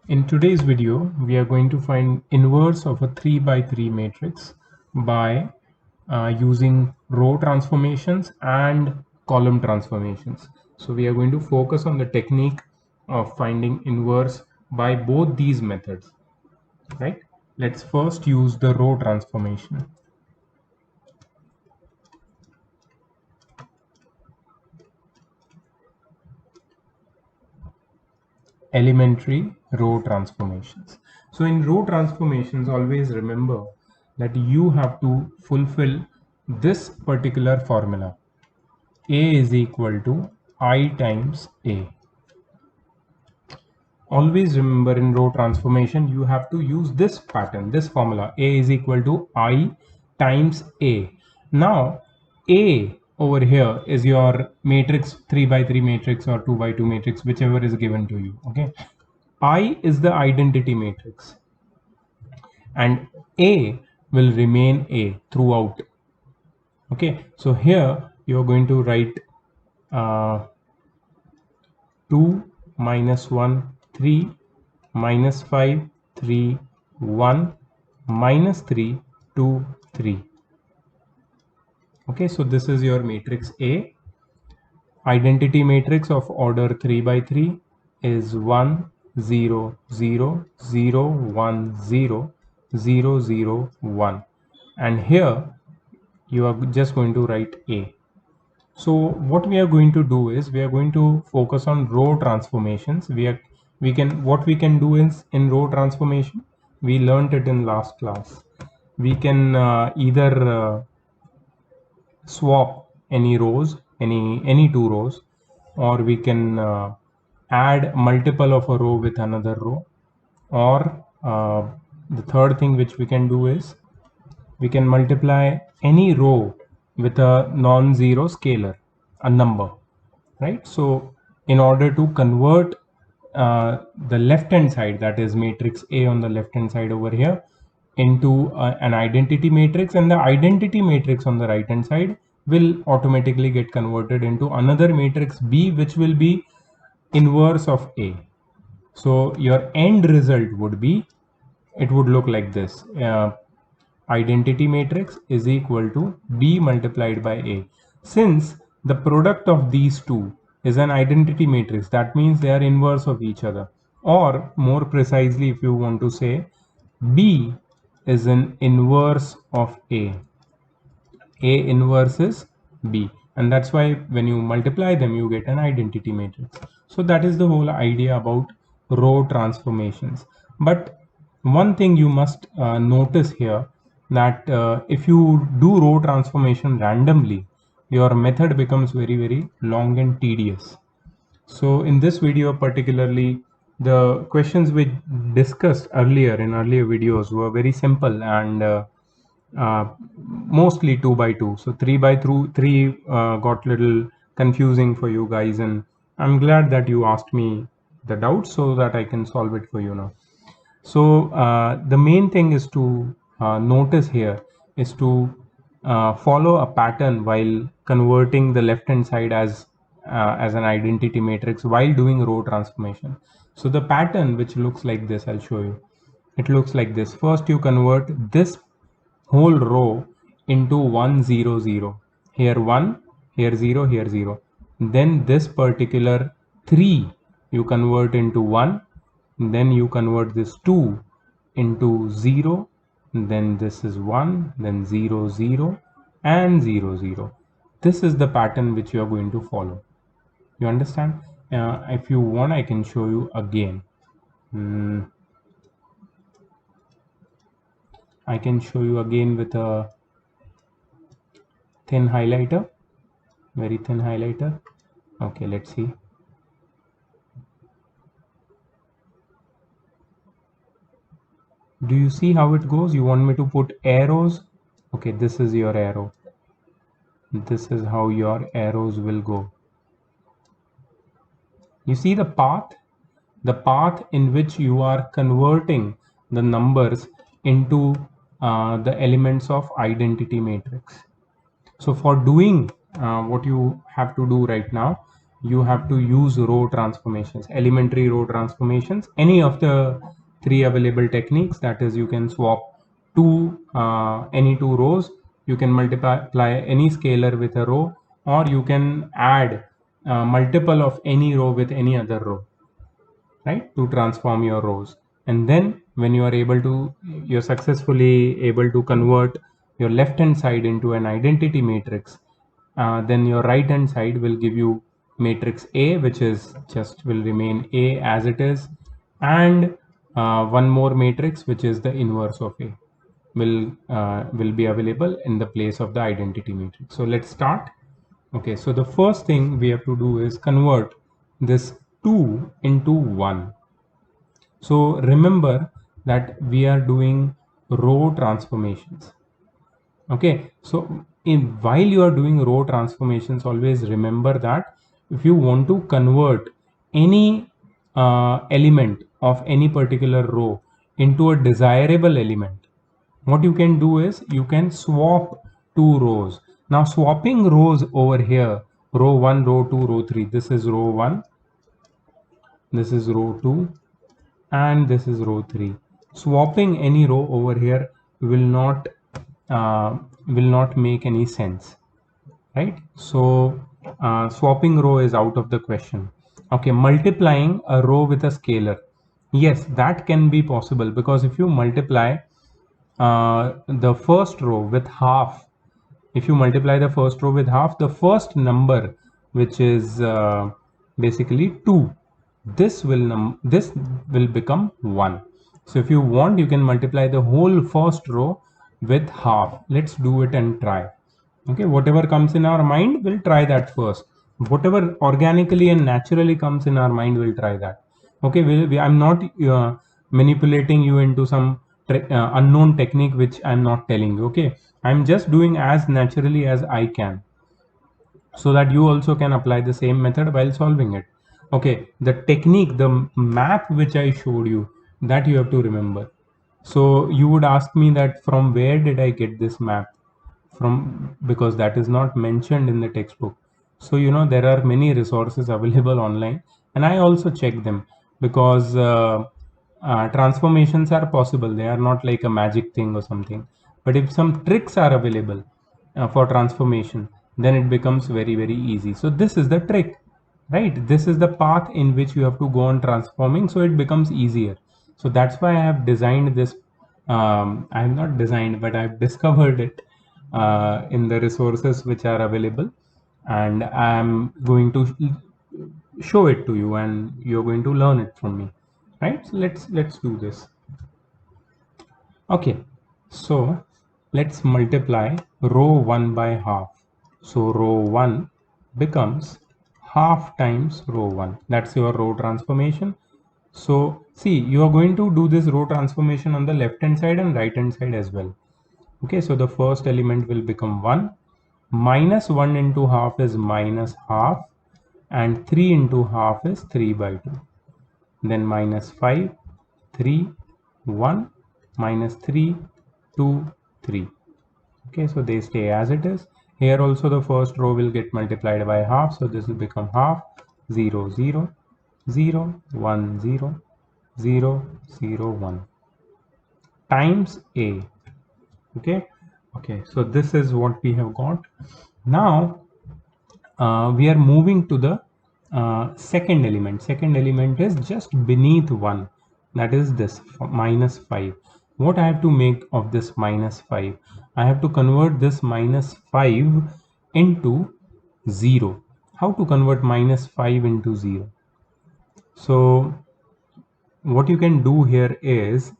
In today's video, we are going to find inverse of a 3 by 3 matrix by using row transformations and column transformations. So we are going to focus on the technique of finding inverse by both these methods, right? Let's first use the row transformation. Elementary row transformations. So in row transformations, always remember that you have to fulfill this particular formula. A is equal to I times A. Always remember in row transformation, you have to use this pattern, this formula. A is equal to I times A. Now, A over here is your matrix 3 by 3 matrix or 2 by 2 matrix, whichever is given to you. Okay. I is the identity matrix and A will remain A throughout. Okay, so here you are going to write 2 minus 1 3 minus 5 3 1 minus 3 2 3. Okay, so this is your matrix A. Identity matrix of order 3 by 3 is 1 0 0 0 1 0 0 0 1, and here you are just going to write A. So what we are going to do is we are going to focus on row transformations. What we can do is in row transformation, we learned it in last class. We can either swap any rows, any two rows, or we can add multiple of a row with another row, or the third thing which we can do is we can multiply any row with a non-zero scalar, a number, right? So in order to convert the left hand side, that is matrix A on the left hand side over here, into an identity matrix, and the identity matrix on the right hand side will automatically get converted into another matrix B, which will be inverse of A. So your end result would be, it would look like this. Identity matrix is equal to B multiplied by A. Since the product of these two is an identity matrix, that means they are inverse of each other. Or more precisely, if you want to say, B is an inverse of A. A inverse is B, and that's why when you multiply them you get an identity matrix. So that is the whole idea about row transformations. But one thing you must notice here, that if you do row transformation randomly, your method becomes very long and tedious. So in this video particularly, the questions we discussed earlier in earlier videos were very simple and mostly 2 by 2. So 3 by 3 got little confusing for you guys, and I'm glad that you asked me the doubts so that I can solve it for you now. So the main thing is to notice here is to follow a pattern while converting the left hand side as an identity matrix while doing row transformation. So the pattern which looks like this, I'll show you. It looks like this. First you convert this whole row into 1 0 0. Here 1, here 0, here 0. Then this particular 3 you convert into 1, then you convert this 2 into 0, then this is 1, then 0 0 and 0 0. This is the pattern which you are going to follow. You understand? If you want, I can show you again. I can show you again with a thin highlighter, very thin highlighter. Okay, let's see. Do you see how it goes? You want me to put arrows? Okay, this is your arrow. This is how your arrows will go. You see the path? The path in which you are converting the numbers into the elements of identity matrix. So for doing what you have to do right now, you have to use row transformations, elementary row transformations, any of the three available techniques. That is, you can swap any two rows, you can multiply any scalar with a row, or you can add multiple of any row with any other row, right, to transform your rows. And then when you are you're successfully able to convert your left hand side into an identity matrix, then your right hand side will give you matrix A, which is just will remain A as it is, and one more matrix which is the inverse of A will be available in the place of the identity matrix. So let's start. Okay, so the first thing we have to do is convert this 2 into 1. So remember that we are doing row transformations. Okay, so while you are doing row transformations, always remember that if you want to convert any element of any particular row into a desirable element, what you can do is you can swap two rows. Now swapping rows over here, row 1, row 2, row 3, this is row 1, this is row 2, and this is row 3. Swapping any row over here will not make any sense, right? So swapping row is out of the question. Okay, multiplying a row with a scalar, yes, that can be possible, because if you multiply the first row with half, if you multiply the first row with half, the first number, which is basically 2, this will become 1. So if you want, you can multiply the whole first row with half. Let's do it and try. Okay, whatever comes in our mind, we'll try that first. Whatever organically and naturally comes in our mind, we'll try that. Okay, I'm not manipulating you into some unknown technique which I'm not telling you. Okay, I'm just doing as naturally as I can, so that you also can apply the same method while solving it. Okay, the technique, the map which I showed you, that you have to remember. So you would ask me that from where did I get this map from, because that is not mentioned in the textbook. So there are many resources available online, and I also check them, because transformations are possible. They are not like a magic thing or something, but if some tricks are available for transformation, then it becomes very, very easy. So this is the trick, right? This is the path in which you have to go on transforming, so it becomes easier. So that's why I have designed this. I have not designed, but I've discovered it in the resources which are available, and I'm going to show it to you, and you're going to learn it from me, right? So let's do this. Okay, so let's multiply row 1 by half. So row 1 becomes half times row 1. That's your row transformation. So see, you are going to do this row transformation on the left hand side and right hand side as well. Okay, so the first element will become 1. Minus 1 into half is minus half, and 3 into half is 3 by 2. Then minus 5, 3, 1, minus 3, 2, 3. Okay, so they stay as it is. Here also the first row will get multiplied by half, so this will become half, 0, 0, 0, 1, 0, 0, 0, 1 times A. Okay, so this is what we have got. Now we are moving to the second element. Second element is just beneath 1, that is this minus 5. What I have to make of this minus 5? I have to convert this minus 5 into 0. How to convert minus 5 into 0? So what you can do here is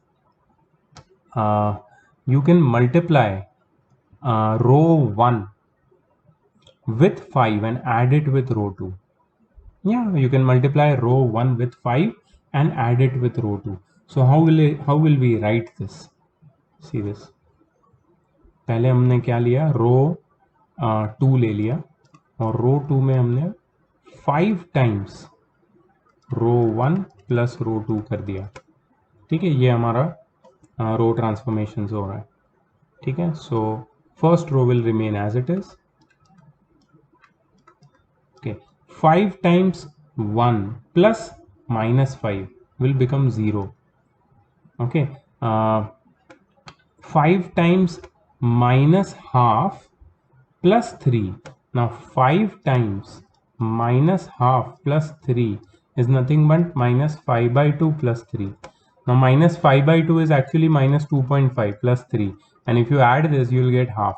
you can multiply row 1 with 5 and add it with row 2. Yeah, you can multiply row 1 with 5 and add it with row 2. So how will we write this? See this. पहले हमने क्या लिया, रो 2 ले लिया, और रो 2 में हमने 5 times रो 1 plus रो 2 कर दिया. ठीक है, ये हमारा रो ट्रांसफॉर्मेशन हो रहा है. ठीक है, so first row will remain as it is. Okay, 5 times 1 plus minus 5 will become 0. Okay, 5 times minus half plus 3. Now 5 times minus half plus 3 is nothing but minus 5 by 2 plus 3. Now minus 5 by 2 is actually minus 2.5 plus 3, and if you add this you will get half,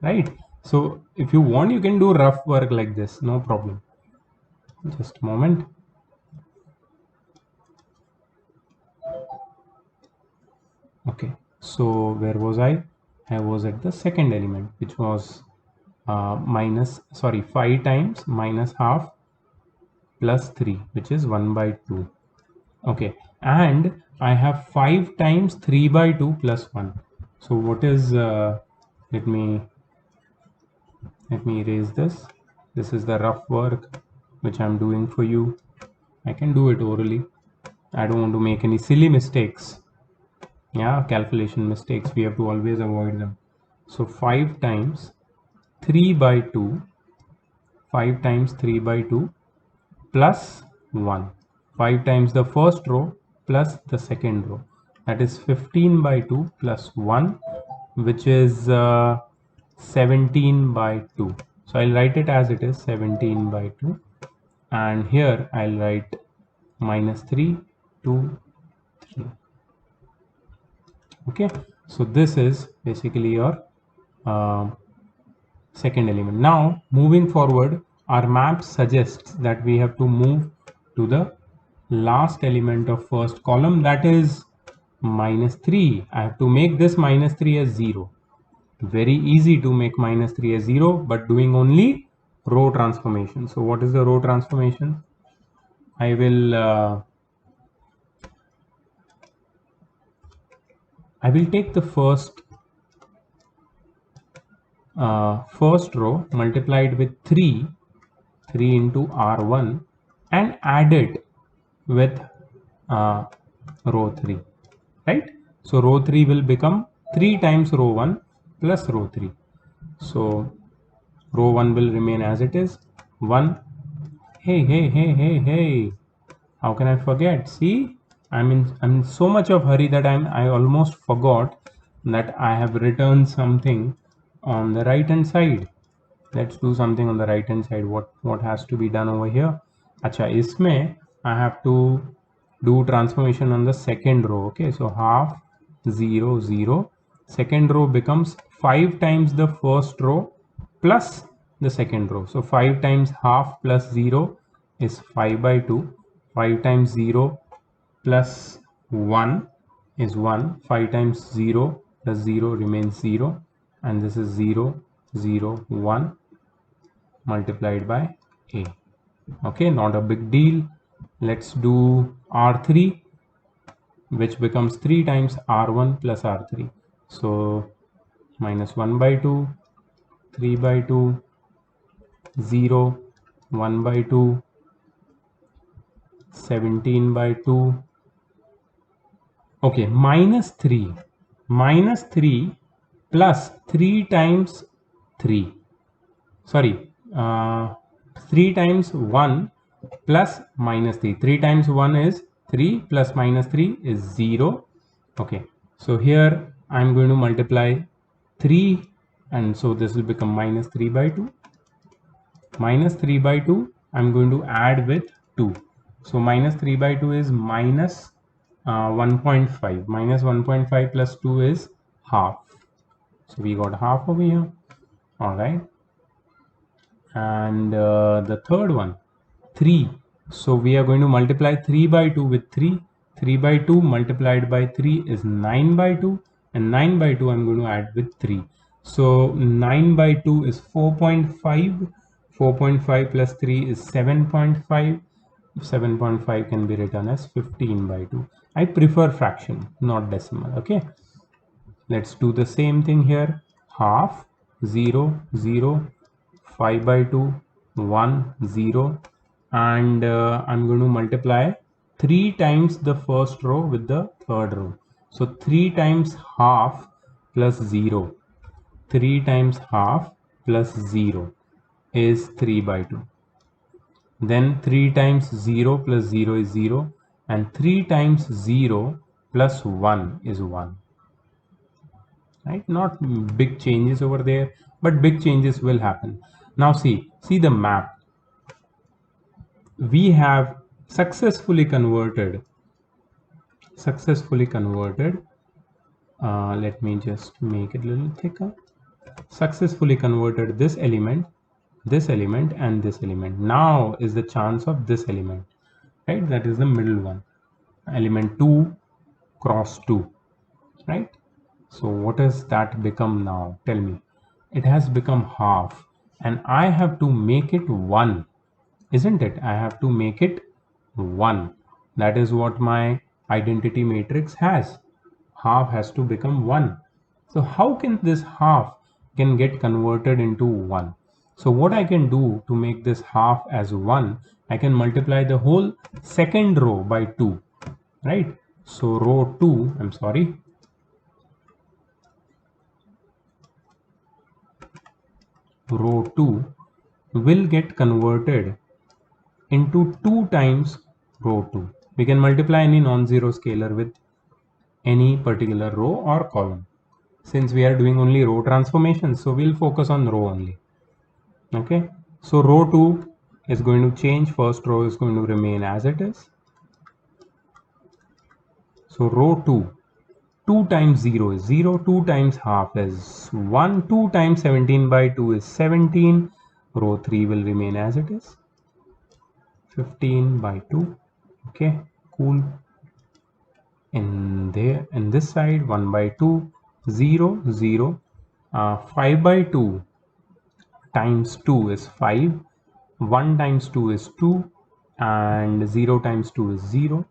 right? So if you want you can do rough work like this, no problem. Just a moment. Okay, so where was I? I was at the second element, which was 5 times minus half plus 3, which is 1 by 2. Okay, and I have 5 times 3 by 2 plus 1. So what is, let me erase this. This is the rough work which I'm doing for you. I can do it orally. I don't want to make any silly mistakes. Yeah, calculation mistakes, we have to always avoid them. So 5 times 3 by 2, 5 times 3 by 2 plus 1. 5 times the first row plus the second row. That is 15 by 2 plus 1, which is 17 by 2. So I'll write it as it is, 17 by 2. And here I'll write minus 3, 2, 3. Okay, so this is basically your second element. Now moving forward, our map suggests that we have to move to the last element of first column, that is minus 3. I have to make this minus 3 as 0. Very easy to make minus 3 as 0, but doing only row transformation. So what is the row transformation? I will take the first row multiplied with 3 into R1 and add it with row 3, right? So row 3 will become 3 times row 1 plus row 3. So row 1 will remain as it is, 1. Hey, how can I forget? See, I'm in so much of hurry that I almost forgot that I have written something on the right hand side. Let's do something on the right hand side. What has to be done over here? Acha, isme I have to do transformation on the second row. Okay, so half 0 0. Second row becomes 5 times the first row plus the second row. So 5 times half plus 0 is 5 by 2. 5 times 0 plus 1 is 1. 5 times 0 plus 0 remains 0, and this is 0 0 1 multiplied by a. Okay, not a big deal. Let's do R3, which becomes 3 times R1 plus R3. So minus 1 by 2, 3 by 2, 0, 1 by 2, 17 by 2. Okay, minus 3 plus 3 times 3. Sorry, 3 times 1 plus minus 3. 3 times 1 is 3 plus minus 3 is 0. Okay, so here I'm going to multiply 3, and so this will become minus 3 by 2. Minus 3 by 2 I'm going to add with 2. So minus 3 by 2 is minus 1.5. Minus 1.5 plus 2 is half. So we got half over here. All right. And the third one, 3. So we are going to multiply 3 by 2 with 3. 3 by 2 multiplied by 3 is 9 by 2, and 9 by 2 I'm going to add with 3. So 9 by 2 is 4.5. 4.5 plus 3 is 7.5. 7.5 can be written as 15 by 2. I prefer fraction, not decimal. Okay, let's do the same thing here. Half, 0 0, 5 by 2, 1 0, and I'm going to multiply 3 times the first row with the third row. So 3 times half plus 0. 3 times half plus 0 is 3 by 2. then 3 times 0 plus 0 is 0, and 3 times 0 plus 1 is 1, right? Not big changes over there, but big changes will happen. Now see the map. We have successfully converted let me just make it a little thicker. Successfully converted this element, and this element. Now is the chance of this element, right? That is the middle one, element 2 cross 2, right? So what has that become now? Tell me. It has become half, and I have to make it 1, isn't it? I have to make it 1. That is what my identity matrix has. Half has to become 1. So how can this half can get converted into 1? So what I can do to make this half as 1, I can multiply the whole second row by 2, right? So row 2, I'm sorry, row 2 will get converted into 2 times row 2. We can multiply any non-zero scalar with any particular row or column. Since we are doing only row transformations, so we'll focus on row only. Okay, so row 2 is going to change, first row is going to remain as it is. So row 2, 2 times 0 is 0, 2 times half is 1, 2 times 17 by 2 is 17, row 3 will remain as it is, 15 by 2, okay, cool. In this side, 1 by 2, 0, 0, 5 by 2 times 2 is 5, 1 times 2 is 2, and 0 times 2 is 0,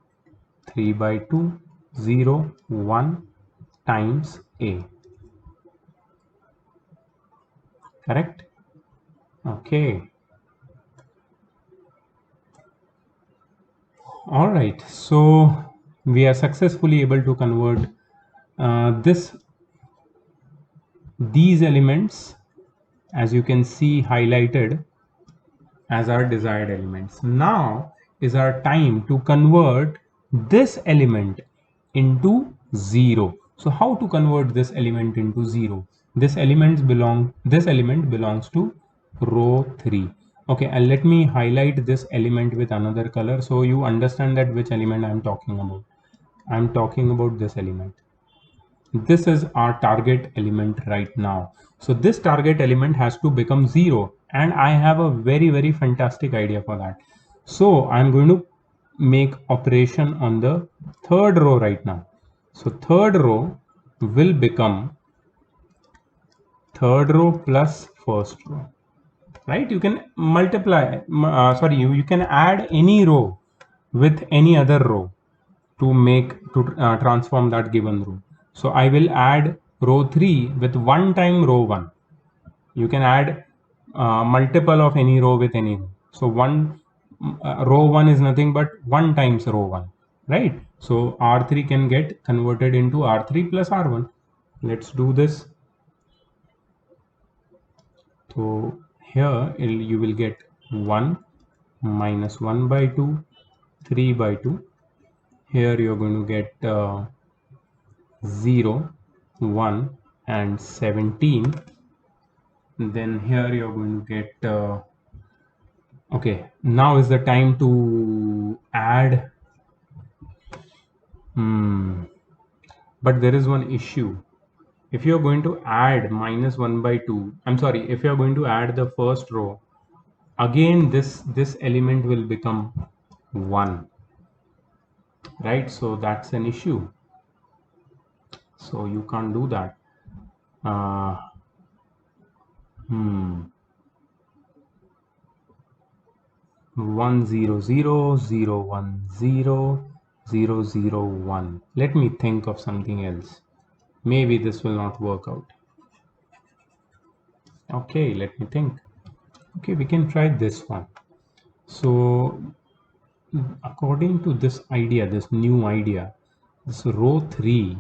3 by 2, 0, 1 times a. Correct? Okay. All right. So we are successfully able to convert these elements, as you can see highlighted, as our desired elements. Now is our time to convert this element into 0. So how to convert this element into 0? This element belongs to row 3. Okay, and let me highlight this element with another color so you understand that which element I'm talking about. I'm talking about this element. This is our target element right now. So this target element has to become 0, and I have a very fantastic idea for that. So I'm going to make operation on the third row right now. So third row will become third row plus first row, right? You can multiply, you can add any row with any other row to transform that given row. So I will add row 3 with 1 time row 1. You can add multiple of any row with any row. So row 1 is nothing but 1 times row 1, right? So R3 can get converted into R3 plus R1. Let's do this. So here you will get 1 minus 1 by 2, 3 by 2. Here you're going to get 0, 1 and 17. Then here you're going to get okay, now is the time to add but there is one issue. If you're going to add minus 1 by 2, I'm sorry, if you're going to add the first row, again this element will become 1, right? So that's an issue. So you can't do that. 1 0 0 0 1 0 0 0 1. Let me think of something else. Maybe this will not work out. Okay, let me think. Okay, we can try this one. So according to this idea, this new idea, this row 3,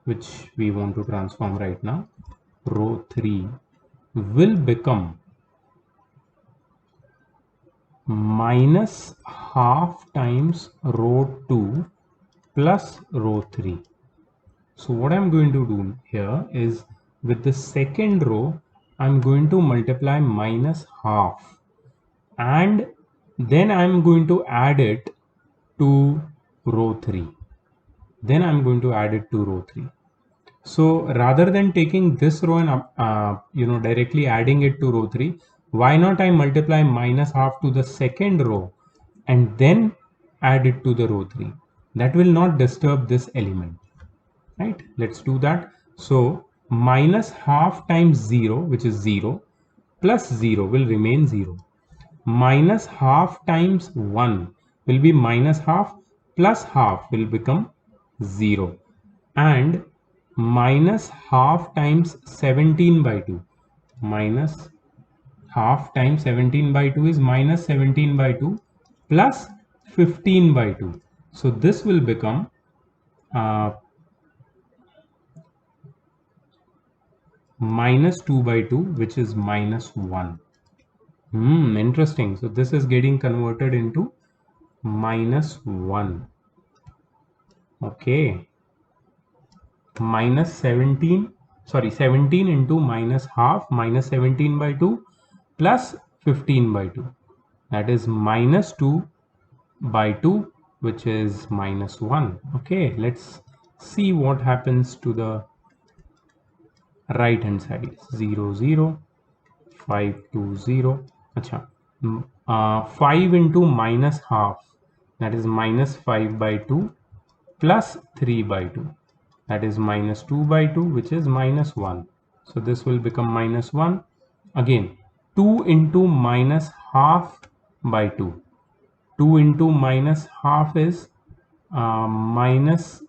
which we want to transform right now, row 3 will become minus half times row 2 plus row 3. So what I'm going to do here is with the second row, I'm going to multiply minus half and then I'm going to add it to row 3. Then I'm going to add it to row 3. So rather than taking this row and directly adding it to row 3, why not I multiply minus half to the second row and then add it to the row 3. That will not disturb this element, right? Let's do that. So minus half times 0, which is 0, plus 0 will remain 0. Minus half times 1 will be minus half, plus half will become 0. And minus half times 17 by 2. Minus half times 17 by 2 is minus 17 by 2 plus 15 by 2. So this will become minus 2 by 2, which is minus 1. Interesting. So this is getting converted into minus 1. Okay. Minus 17 into minus half, minus 17 by 2 plus 15 by 2. That is minus 2 by 2, which is minus 1. Okay, let's see what happens to the right hand side. 0 0 5 2 0. Acha. 5 into minus half, that is minus 5 by 2 plus 3 by 2, that is minus 2 by 2, which is minus 1. So this will become minus 1. Again, 2 into minus half by 2. 2 into minus half is minus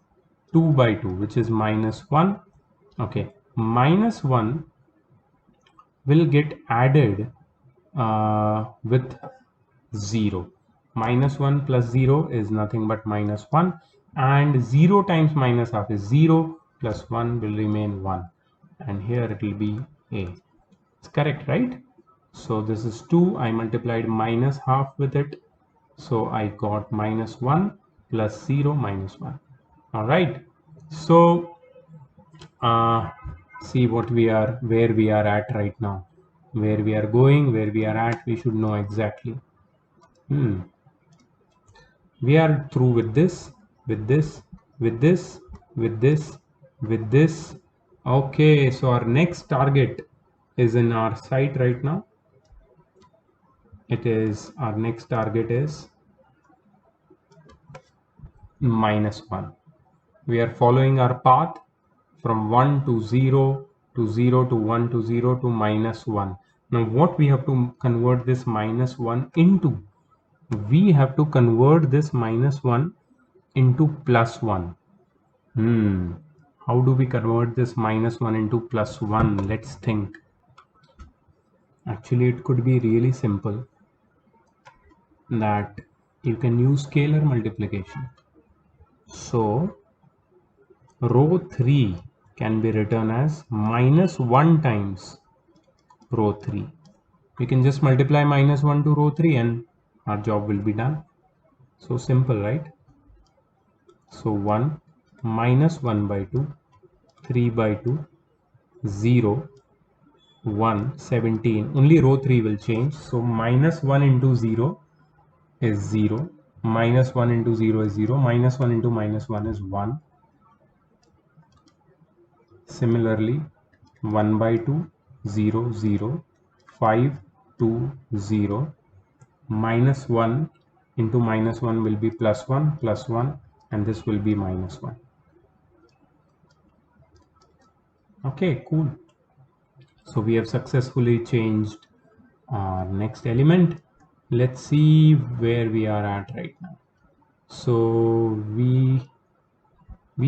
2 by 2, which is minus 1. Okay, minus 1 will get added with 0. Minus 1 plus 0 is nothing but minus 1, and 0 times minus half is 0, plus 1 will remain 1, and here it will be a. It's correct, right? So this is 2. I multiplied minus half with it, so I got minus 1 plus 0 minus 1. All right, so see where we are at right now, where we are going, where we are at, we should know exactly. We are through with this, with this, with this, with this, with this. Okay, so our next target is in our site right now. Our next target is minus 1. We are following our path from 1 to 0 to 0 to 1 to 0 to minus 1. Now what we have to convert this minus 1 into? We have to convert this minus 1 into plus 1. How do we convert this minus 1 into plus 1? Let's think. Actually, it could be really simple, that you can use scalar multiplication. So row 3 can be written as minus 1 times row 3. We can just multiply minus 1 to row 3 and our job will be done. So simple, right? So 1 minus 1 by 2, 3 by 2, 0, 1, 17. Only row 3 will change. So minus 1 into 0 is 0. Minus 1 into 0 is 0. Minus 1 into minus 1 is 1. Similarly, 1 by 2, 0, 0, 5, 2, 0. Minus 1 into minus 1 will be plus 1, and this will be minus 1. Okay, cool. So we have successfully changed our next element. Let's see where we are at right now. So we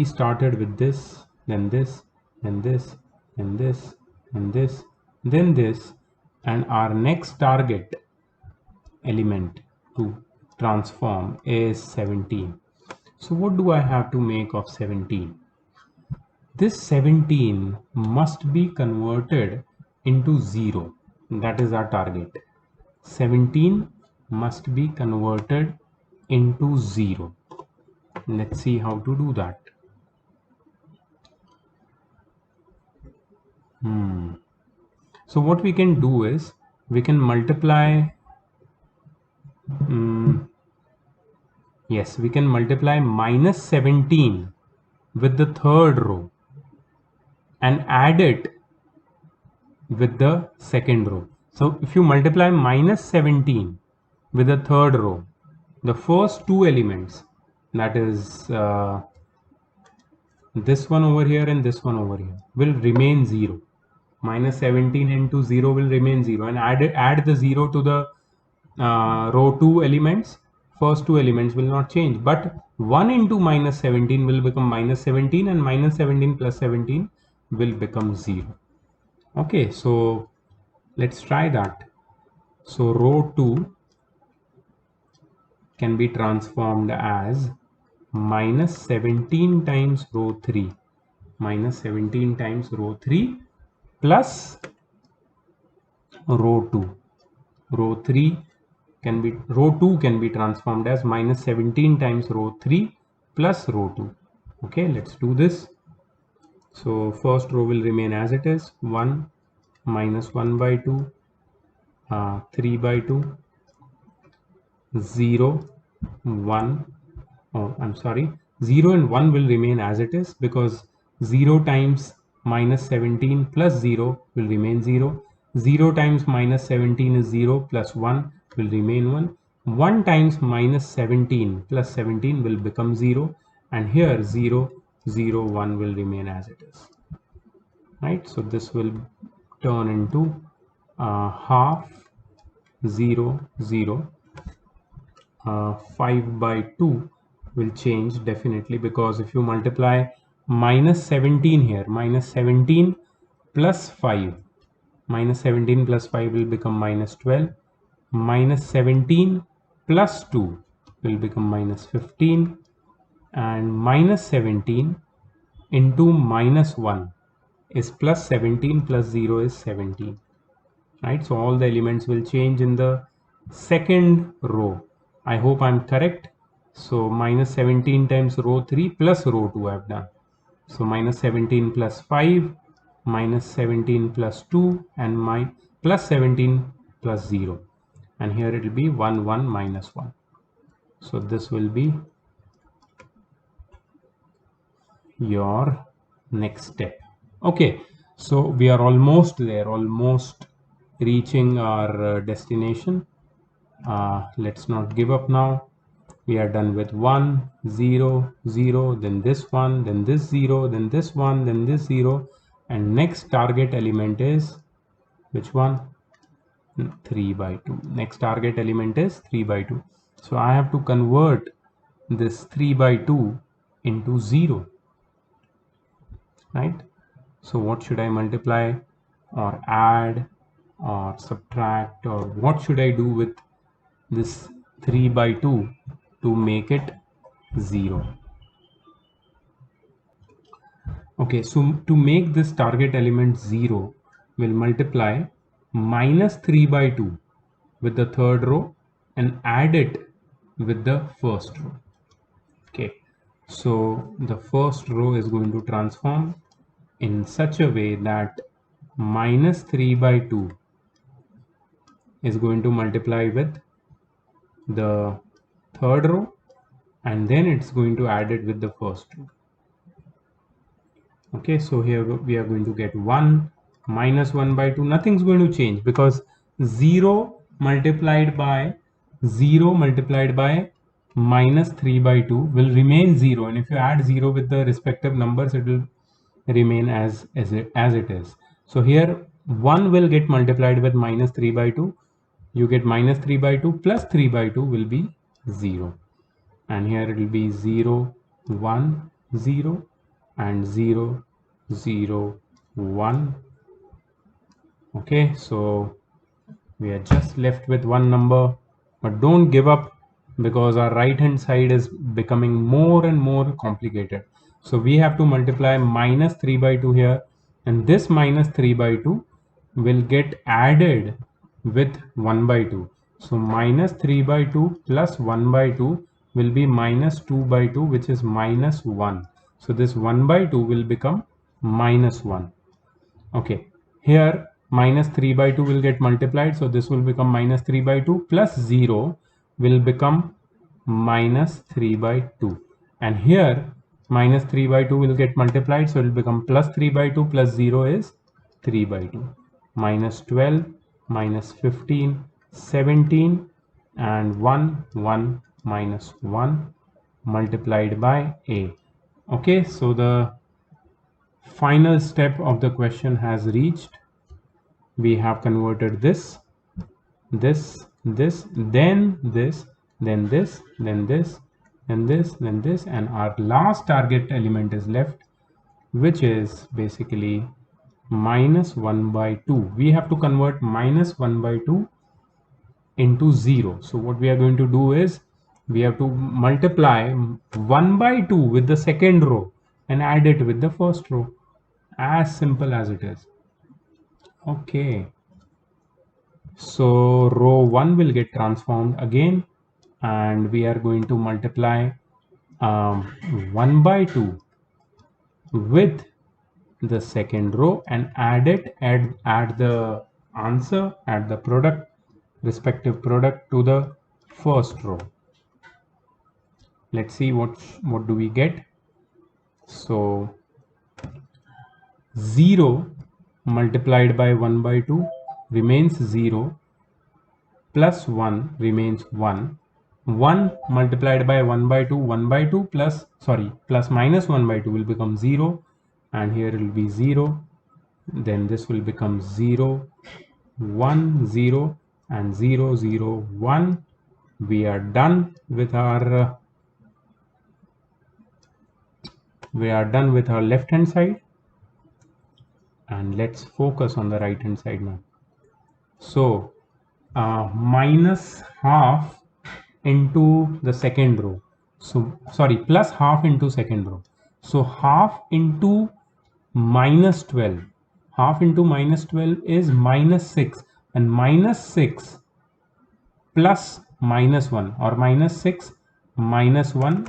started with this, then this, then this, then this, then this, then this, and our next target element to transform is 17. So what do I have to make of 17? This 17 must be converted into 0. That is our target. 17 must be converted into 0. Let's see how to do that. So what we can do is we can multiply, yes, we can multiply minus 17 with the third row and add it with the second row. So if you multiply minus 17 with the third row, the first two elements, that is this one over here and this one over here, will remain 0. Minus 17 into 0 will remain 0, and add the 0 to the row 2 elements. First two elements will not change, but 1 into minus 17 will become minus 17, and minus 17 plus 17 will become 0. Okay, so let's try that. So row 2 can be transformed as minus 17 times row 3, minus 17 times row 3 plus row 2. Row 2 can be transformed as minus 17 times row 3 plus row 2. Okay, let's do this. So first row will remain as it is, 1 minus 1 by 2, 3 by 2, 0, 1. Oh, I'm sorry, 0 and 1 will remain as it is, because 0 times minus 17 plus 0 will remain 0. 0 times minus 17 is 0, plus 1 will remain 1. 1 times minus 17 plus 17 will become 0, and here 0, 0, 1 will remain as it is. Right, so this will turn into half 0, 0. 5 by 2 will change definitely, because if you multiply minus 17 here, minus 17 plus 5, minus 17 plus 5 will become minus 12, minus 17 plus 2 will become minus 15, and minus 17 into minus 1 is plus 17, plus 0 is 17. Right, so all the elements will change in the second row. I hope I'm correct. So minus 17 times row 3 plus row 2 I've done. So minus 17 plus 5, minus 17 plus 2, and my plus 17 plus 0. And here it will be 1, 1, minus 1. So this will be your next step. Okay, so we are almost there, almost reaching our destination. Let's not give up now. We are done with 1, 0, 0, then this 1, then this 0, then this 1, then this 0, and next target element is which one? 3 by 2. Next target element is 3 by 2. So I have to convert this 3 by 2 into 0. Right? So what should I multiply or add or subtract, or what should I do with this 3 by 2 to make it 0? Okay, so to make this target element 0, we'll multiply minus 3 by 2 with the third row and add it with the first row. Okay, so the first row is going to transform in such a way that minus 3 by 2 is going to multiply with the third row, and then it's going to add it with the first row. Okay, so here we are going to get 1 minus 1 by 2. Nothing's going to change, because 0 multiplied by minus 3 by 2 will remain 0, and if you add 0 with the respective numbers, it will remain as it is. So here 1 will get multiplied with minus 3 by 2. You get minus 3 by 2 plus 3 by 2 will be 0, and here it will be 0, 1, 0, and 0, 0, 1. Okay, so we are just left with one number, but don't give up, because our right hand side is becoming more and more complicated. So we have to multiply minus 3 by 2 here, and this minus 3 by 2 will get added with 1 by 2. So minus 3 by 2 plus 1 by 2 will be minus 2 by 2, which is minus 1. So this 1 by 2 will become minus 1. Okay, here minus 3 by 2 will get multiplied, so this will become minus 3 by 2 plus 0 will become minus 3 by 2, and here minus 3 by 2 will get multiplied, so it will become plus 3 by 2 plus 0 is 3 by 2. Minus 12, minus 15, 17, and 1, 1, minus 1 multiplied by a. Okay, so the final step of the question has reached. We have converted this, this, then this, then this, then this, then this, then this, and our last target element is left, which is basically minus 1 by 2. We have to convert minus 1 by 2 into 0. So what we are going to do is we have to multiply 1 by 2 with the second row and add it with the first row. As simple as it is. Okay. So row 1 will get transformed again, and we are going to multiply 1 by 2 with the second row and add it, add the answer, add the product, respective product to the first row. Let's see what do we get. So 0 multiplied by 1 by 2 remains 0, plus 1 remains 1. 1 multiplied by 1 by 2, 1 by 2 plus, sorry, plus minus 1 by 2 will become 0, and here it will be 0. Then this will become 0, 1, 0, and 0, 0, 1. We are done with our left hand side, and let's focus on the right hand side now. So minus half into the second row, so sorry, plus half into second row, so half into minus 12, half into minus 12 is minus 6, and minus 6 plus minus 1, or minus 6 minus 1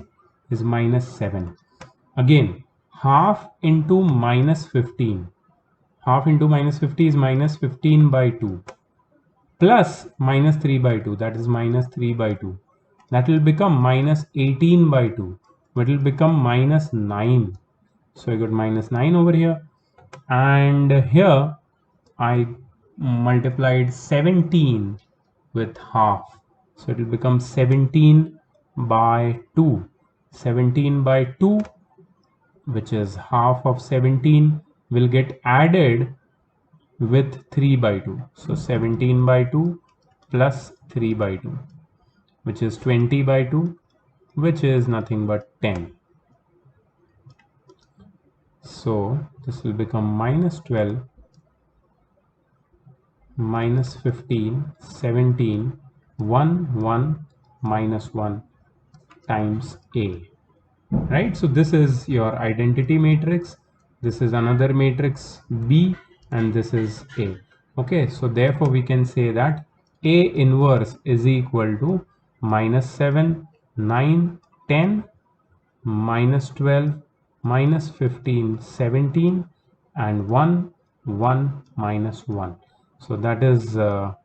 is minus 7. Again, half into minus 15, half into minus 50 is minus 15 by 2, plus minus 3 by 2, that is minus 3 by 2. That will become minus 18 by 2, it will become minus 9. So I got minus 9 over here, and here I multiplied 17 with half, so it will become 17 by 2. 17 by 2, which is half of 17, will get added with 3 by 2. So 17 by 2 plus 3 by 2, which is 20 by 2, which is nothing but 10. So this will become minus 12, minus 15, 17, 1, 1, minus 1 times A. Right? So this is your identity matrix. This is another matrix B, and this is A. Okay, so therefore we can say that A inverse is equal to minus 7, 9, 10, minus 12, minus 15, 17, and 1, 1, minus 1. So that is our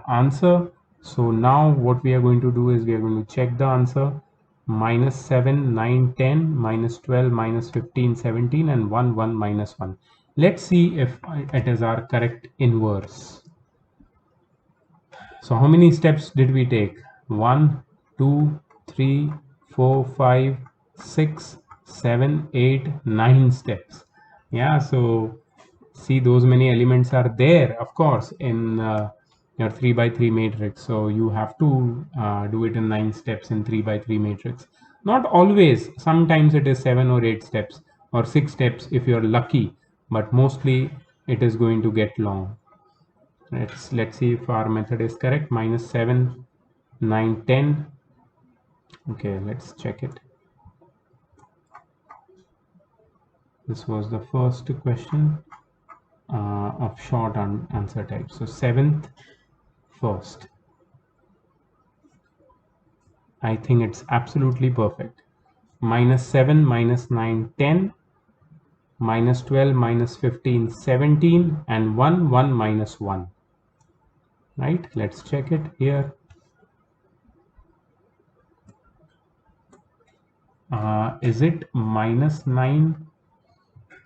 answer. So now what we are going to do is we are going to check the answer. Minus 7, 9, 10, minus 12, minus 15, 17, and 1, 1, minus 1. Let's see if it is our correct inverse. So how many steps did we take? 1, 2, 3, 4, 5, 6, 7, 8, 9 steps. Yeah, so see, those many elements are there, of course, in your 3 by 3 matrix. So you have to do it in 9 steps in 3 by 3 matrix. Not always. Sometimes it is 7 or 8 steps or 6 steps if you're lucky, but mostly it is going to get long. Let's see if our method is correct. Minus 7, 9, 10. Okay, let's check it. This was the first question of short answer type. So 7th, first. I think it's absolutely perfect. -7, -9, 10, -12, -15, 17, and 1, 1, -1. Right? Let's check it here. Is it -9?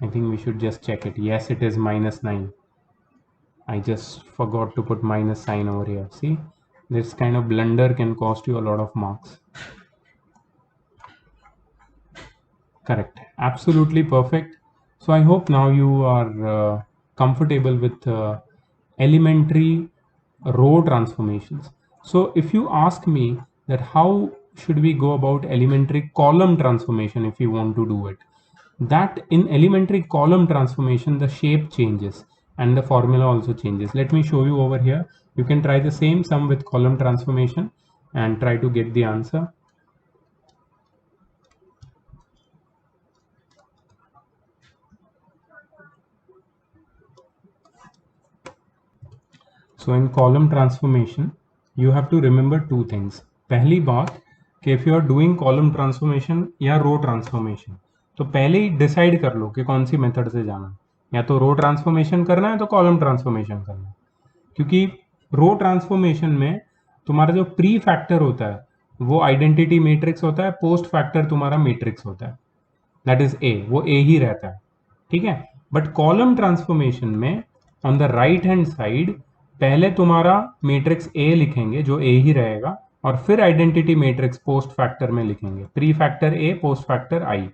I think we should just check it. Yes, it is -9. I just forgot to put minus sign over here. See, this kind of blunder can cost you a lot of marks. Correct. Absolutely perfect. So I hope now you are comfortable with elementary row transformations. So if you ask me that how should we go about elementary column transformation if you want to do it, that in elementary column transformation the shape changes and the formula also changes. Let me show you over here. You can try the same sum with column transformation and try to get the answer. So in column transformation you have to remember two things. पहली बात कि if you are doing column transformation या row transformation तो पहले ही decide कर लो कि कौन सी method से जाना है, या तो रो ट्रांसफॉर्मेशन करना है तो कॉलम ट्रांसफॉर्मेशन करना है। क्योंकि रो ट्रांसफॉर्मेशन में तुम्हारा जो प्री फैक्टर होता है वो आइडेंटिटी मैट्रिक्स होता है, पोस्ट फैक्टर तुम्हारा मैट्रिक्स होता है, दैट इज ए, वो ए ही रहता है, ठीक है। बट कॉलम ट्रांसफॉर्मेशन में on the right hand side पहले तुम्हारा मैट्रिक्स ए लिखेंगे जो ए ही रहेगा, और फिर आइडेंटिटी मैट्रिक्स पोस्ट फैक्टर में लिखेंगे, pre factor A post factor I.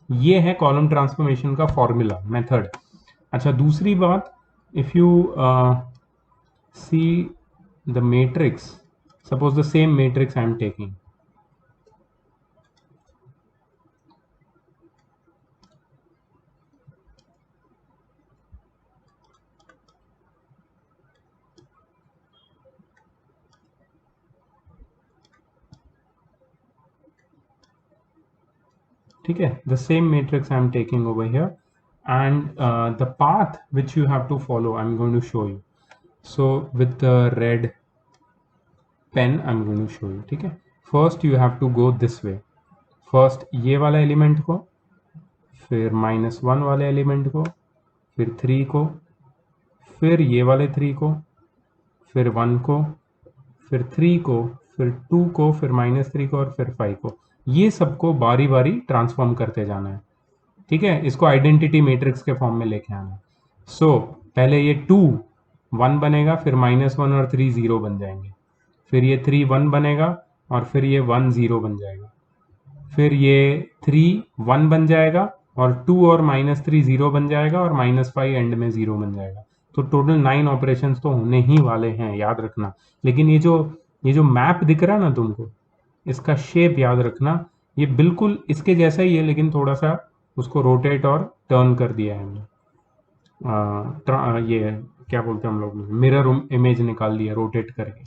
ये है कॉलम ट्रांसफॉर्मेशन का फॉर्मूला मेथड। अच्छा, दूसरी बात, if you see the matrix, suppose the same matrix I am taking, ठीक है, the same matrix I am taking over here, and the path which you have to follow I'm going to show you. So with the red pen I'm going to show you, ठीक है। first you have to go this way, first ये वाला element को, फिर -1 वाले element को, फिर 3 को, फिर ये वाले 3 को, फिर 1 को, फिर 3 को, फिर 2 को, फिर -3 को, और फिर 5 को। ये सबको बारी बारी ट्रांसफॉर्म करते जाना है, ठीक है। इसको आइडेंटिटी मैट्रिक्स के फॉर्म में लेके आना है। सो पहले ये 2 1 बनेगा, फिर -1 और 3 0 बन जाएंगे, फिर ये 3 1 बनेगा, और फिर ये 1 0 बन जाएगा, फिर ये 3 1 बन जाएगा, और 2 और -3 0 बन जाएगा, और -5 एंड में 0 बन जाएगा। तो टोटल 9 ऑपरेशंस तो होने ही वाले हैं, याद रखना। लेकिन ये जो मैप दिख रहा है ना तुमको, इसका शेप याद रखना, ये बिल्कुल इसके जैसा ही है, लेकिन थोड़ा सा उसको रोटेट और टर्न कर दिया है हमने। ये क्या बोलते हैं हम लोग, मिरर इमेज निकाल दिया रोटेट करके,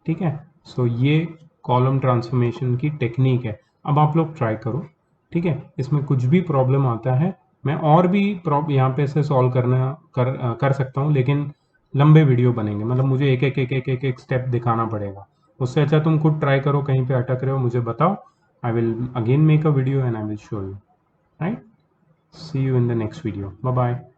ठीक है। सो ये कॉलम ट्रांसफॉर्मेशन की टेक्निक है। अब आप लोग ट्राई करो, ठीक है। इसमें कुछ भी प्रॉब्लम आता है मैं और भी यहाँ पे से सॉल्व कर सकता हूँ, लेकिन लंबे वीडियो बनेंगे, मतलब मुझे एक स्टेप दिखाना पड़ेगा। उससे अच्छा तुम खुद ट्राई करो, कहीं पे अटक रहे हो मुझे बताओ, I will again make a video and I will show you, right. See you in the next video, bye bye.